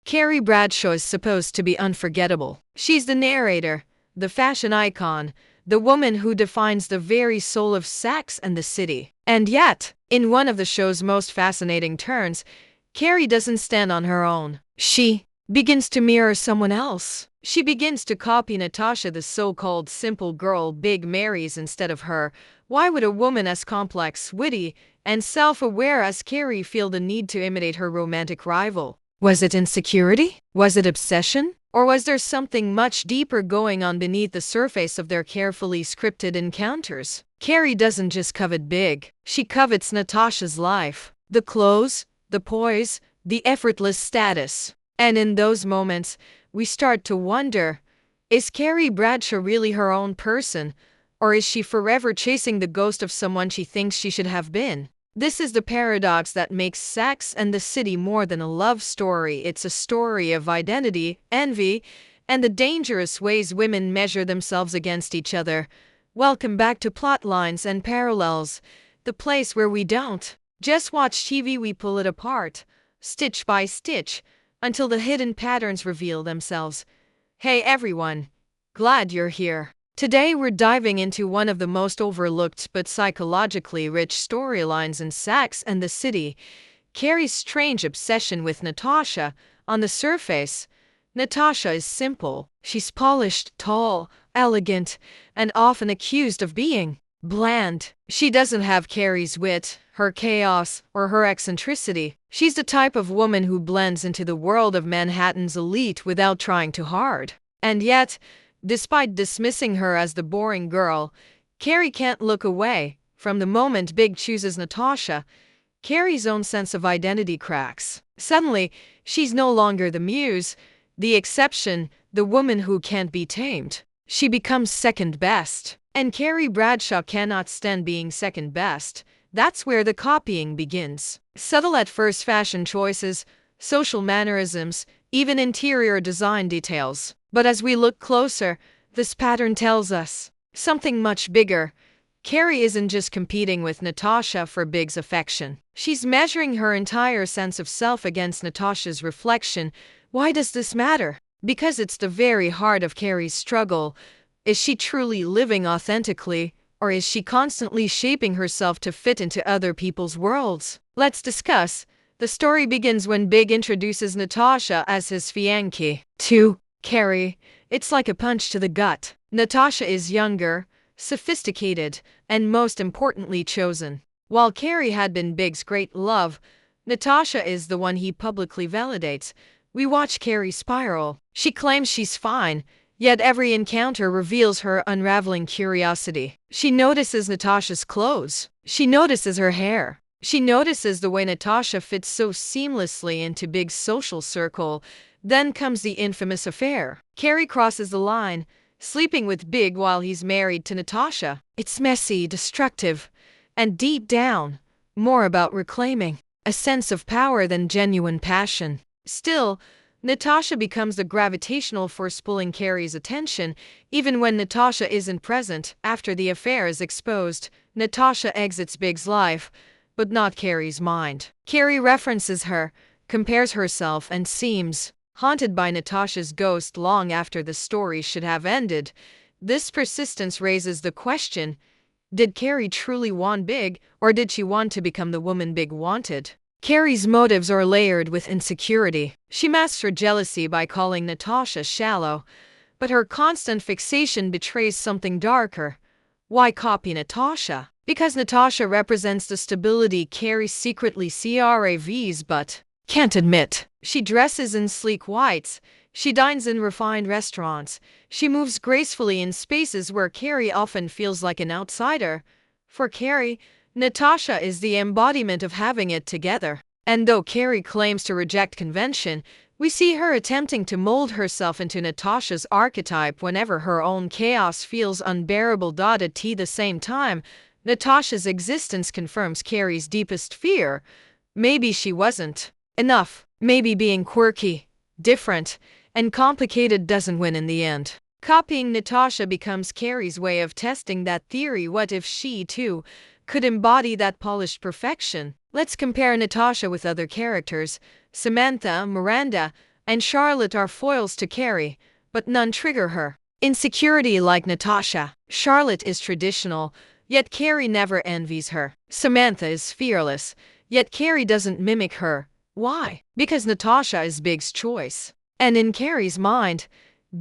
Carrie Bradshaw is supposed to be unforgettable. She's the narrator, the fashion icon, the woman who defines the very soul of Sex and the City. And yet, in one of the show's most fascinating turns, Carrie doesn't stand on her own. She begins to mirror someone else. She begins to copy Natasha, the so-called simple girl Big marries instead of her. Why would a woman as complex, witty, and self-aware as Carrie feel the need to imitate her romantic rival? Was it insecurity? Was it obsession? Or was there something much deeper going on beneath the surface of their carefully scripted encounters? Carrie doesn't just covet Big, she covets Natasha's life. The clothes, the poise, the effortless status. And in those moments, we start to wonder, is Carrie Bradshaw really her own person? Or is she forever chasing the ghost of someone she thinks she should have been? This is the paradox that makes Sex and the City more than a love story. It's a story of identity, envy, and the dangerous ways women measure themselves against each other. Welcome back to Plotlines and Parallels, the place where we don't just watch TV, we pull it apart, stitch by stitch, until the hidden patterns reveal themselves. Hey everyone, glad you're here. Today we're diving into one of the most overlooked but psychologically rich storylines in Sex and the City, Carrie's strange obsession with Natasha. On the surface, Natasha is simple. She's polished, tall, elegant, and often accused of being bland. She doesn't have Carrie's wit, her chaos, or her eccentricity. She's the type of woman who blends into the world of Manhattan's elite without trying too hard. And yet, despite dismissing her as the boring girl, Carrie can't look away. From the moment Big chooses Natasha, Carrie's own sense of identity cracks. Suddenly, she's no longer the muse, the exception, the woman who can't be tamed. She becomes second best. And Carrie Bradshaw cannot stand being second best. That's where the copying begins. Subtle at first, fashion choices, social mannerisms, even interior design details. But as we look closer, this pattern tells us something much bigger. Carrie isn't just competing with Natasha for Big's affection. She's measuring her entire sense of self against Natasha's reflection. Why does this matter? Because it's the very heart of Carrie's struggle. Is she truly living authentically, or is she constantly shaping herself to fit into other people's worlds? Let's discuss. The story begins when Big introduces Natasha as his fiancée to Carrie. It's like a punch to the gut. Natasha is younger, sophisticated, and most importantly chosen. While Carrie had been Big's great love, Natasha is the one he publicly validates. We watch Carrie spiral. She claims she's fine, yet every encounter reveals her unraveling curiosity. She notices Natasha's clothes. She notices her hair. She notices the way Natasha fits so seamlessly into Big's social circle. Then comes the infamous affair. Carrie crosses the line, sleeping with Big while he's married to Natasha. It's messy, destructive, and deep down, more about reclaiming a sense of power than genuine passion. Still, Natasha becomes the gravitational force pulling Carrie's attention. Even when Natasha isn't present, after the affair is exposed, Natasha exits Big's life, but not Carrie's mind. Carrie references her, compares herself, and seems haunted by Natasha's ghost long after the story should have ended. This persistence raises the question, did Carrie truly want Big, or did she want to become the woman Big wanted? Carrie's motives are layered with insecurity. She masks her jealousy by calling Natasha shallow, but her constant fixation betrays something darker. Why copy Natasha? Because Natasha represents the stability Carrie secretly craves but can't admit. She dresses in sleek whites, she dines in refined restaurants, she moves gracefully in spaces where Carrie often feels like an outsider. For Carrie, Natasha is the embodiment of having it together. And though Carrie claims to reject convention, we see her attempting to mold herself into Natasha's archetype whenever her own chaos feels unbearable. At the same time, Natasha's existence confirms Carrie's deepest fear. Maybe she wasn't enough. Maybe being quirky, different, and complicated doesn't win in the end. Copying Natasha becomes Carrie's way of testing that theory. What if she, too, could embody that polished perfection? Let's compare Natasha with other characters. Samantha, Miranda, and Charlotte are foils to Carrie, but none trigger her. Insecurity like Natasha. Charlotte is traditional, yet Carrie never envies her. Samantha is fearless, yet Carrie doesn't mimic her. Why? Because Natasha is Big's choice. And in Carrie's mind,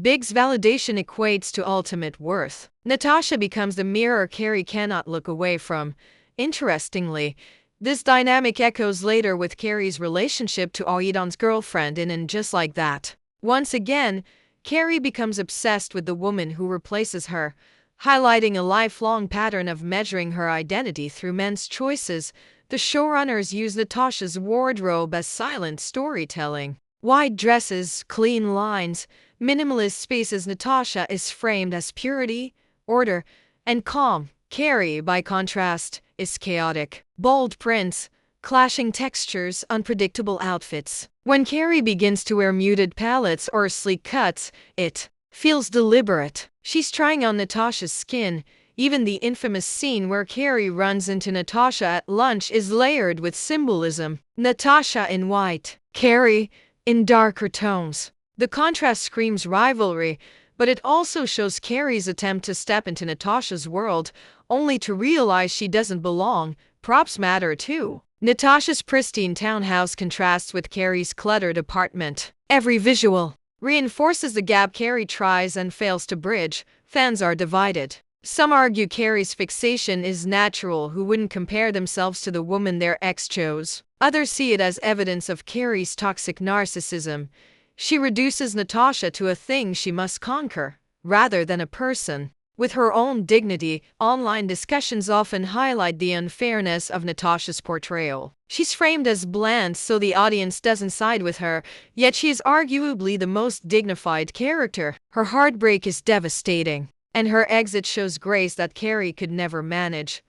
Big's validation equates to ultimate worth. Natasha becomes the mirror Carrie cannot look away from. Interestingly, this dynamic echoes later with Carrie's relationship to Aidan's girlfriend and just like that. Once again, Carrie becomes obsessed with the woman who replaces her, highlighting a lifelong pattern of measuring her identity through men's choices. The showrunners use Natasha's wardrobe as silent storytelling. Wide dresses, clean lines, minimalist spaces. Natasha is framed as purity, order, and calm. Carrie, by contrast, is chaotic. Bold prints, clashing textures, unpredictable outfits. When Carrie begins to wear muted palettes or sleek cuts, it feels deliberate. She's trying on Natasha's skin. Even the infamous scene where Carrie runs into Natasha at lunch is layered with symbolism. Natasha in white, Carrie in darker tones. The contrast screams rivalry, but it also shows Carrie's attempt to step into Natasha's world, only to realize she doesn't belong. Props matter too. Natasha's pristine townhouse contrasts with Carrie's cluttered apartment. Every visual reinforces the gap Carrie tries and fails to bridge. Fans are divided. Some argue Carrie's fixation is natural, who wouldn't compare themselves to the woman their ex chose. Others see it as evidence of Carrie's toxic narcissism. She reduces Natasha to a thing she must conquer, rather than a person with her own dignity. Online discussions often highlight the unfairness of Natasha's portrayal. She's framed as bland so the audience doesn't side with her, yet she is arguably the most dignified character. Her heartbreak is devastating, and her exit shows grace that Carrie could never manage.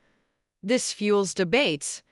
This fuels debates.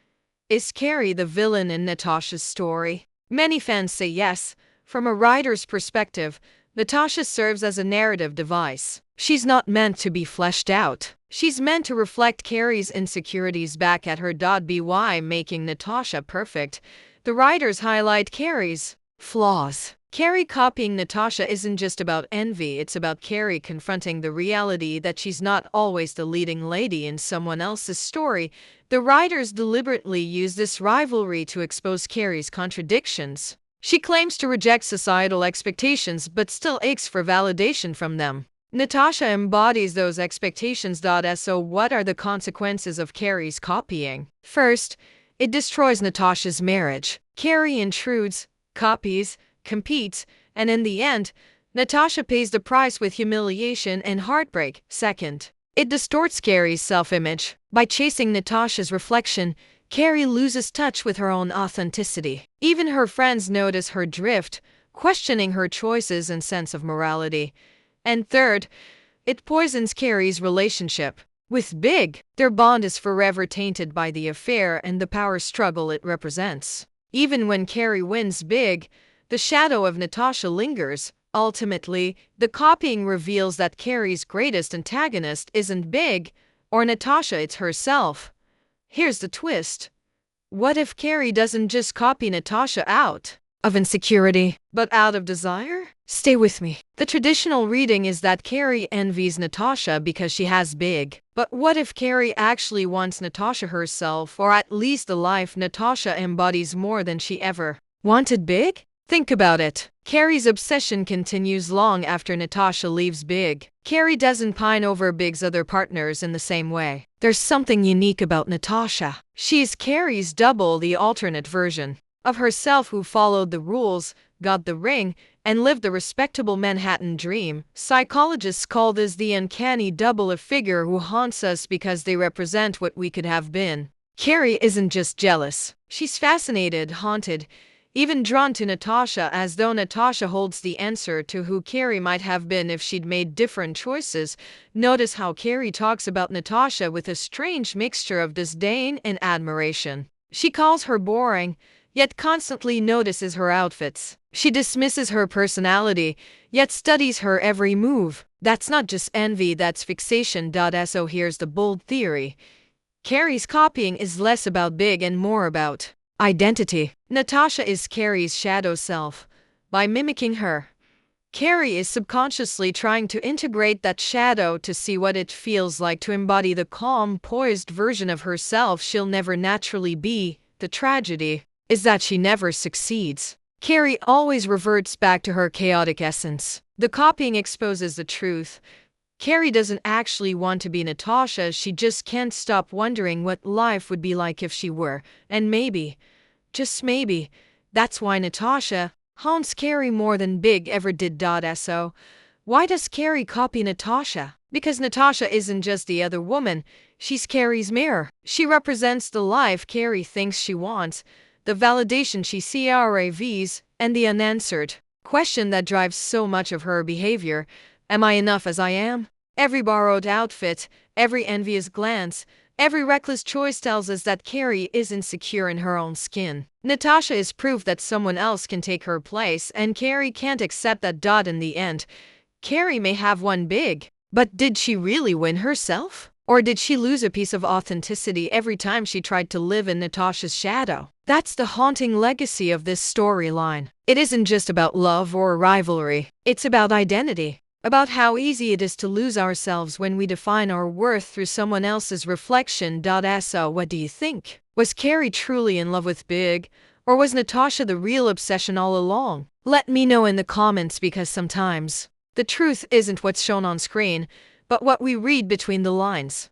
Is Carrie the villain in Natasha's story? Many fans say yes. From a writer's perspective, Natasha serves as a narrative device. She's not meant to be fleshed out. She's meant to reflect Carrie's insecurities back at her. By making Natasha perfect, the writers highlight Carrie's flaws. Carrie copying Natasha isn't just about envy, it's about Carrie confronting the reality that she's not always the leading lady in someone else's story. The writers deliberately use this rivalry to expose Carrie's contradictions. She claims to reject societal expectations but still aches for validation from them. Natasha embodies those expectations. So what are the consequences of Carrie's copying? First, it destroys Natasha's marriage. Carrie intrudes, copies, competes, and in the end, Natasha pays the price with humiliation and heartbreak. Second, it distorts Carrie's self-image. By chasing Natasha's reflection, Carrie loses touch with her own authenticity. Even her friends notice her drift, questioning her choices and sense of morality. And third, it poisons Carrie's relationship with Big. Their bond is forever tainted by the affair and the power struggle it represents. Even when Carrie wins Big, the shadow of Natasha lingers. Ultimately, the copying reveals that Carrie's greatest antagonist isn't Big or Natasha, it's herself. Here's the twist. What if Carrie doesn't just copy Natasha out of insecurity, but out of desire? Stay with me. The traditional reading is that Carrie envies Natasha because she has Big. But what if Carrie actually wants Natasha herself, or at least the life Natasha embodies more than she ever wanted Big? Think about it. Carrie's obsession continues long after Natasha leaves Big. Carrie doesn't pine over Big's other partners in the same way. There's something unique about Natasha. She's Carrie's double, the alternate version of herself who followed the rules, got the ring, and lived the respectable Manhattan dream. Psychologists call this the uncanny double, a figure who haunts us because they represent what we could have been. Carrie isn't just jealous. She's fascinated, haunted, even drawn to Natasha, as though Natasha holds the answer to who Carrie might have been if she'd made different choices. Notice how Carrie talks about Natasha with a strange mixture of disdain and admiration. She calls her boring, yet constantly notices her outfits. She dismisses her personality, yet studies her every move. That's not just envy, that's fixation. So here's the bold theory. Carrie's copying is less about Big and more about identity. Natasha is Carrie's shadow self. By mimicking her, Carrie is subconsciously trying to integrate that shadow to see what it feels like to embody the calm, poised version of herself she'll never naturally be. The tragedy is that she never succeeds. Carrie always reverts back to her chaotic essence. The copying exposes the truth. Carrie doesn't actually want to be Natasha, she just can't stop wondering what life would be like if she were. And maybe, just maybe, that's why Natasha haunts Carrie more than Big ever did. So, why does Carrie copy Natasha? Because Natasha isn't just the other woman, she's Carrie's mirror. She represents the life Carrie thinks she wants, the validation she craves, and the unanswered question that drives so much of her behavior. Am I enough as I am? Every borrowed outfit, every envious glance, every reckless choice tells us that Carrie is insecure in her own skin. Natasha is proof that someone else can take her place, and Carrie can't accept that. In the end, Carrie may have won big, but did she really win herself? Or did she lose a piece of authenticity every time she tried to live in Natasha's shadow? That's the haunting legacy of this storyline. It isn't just about love or rivalry, it's about identity. About how easy it is to lose ourselves when we define our worth through someone else's reflection. So, what do you think? Was Carrie truly in love with Big? Or was Natasha the real obsession all along? Let me know in the comments, because sometimes the truth isn't what's shown on screen, but what we read between the lines.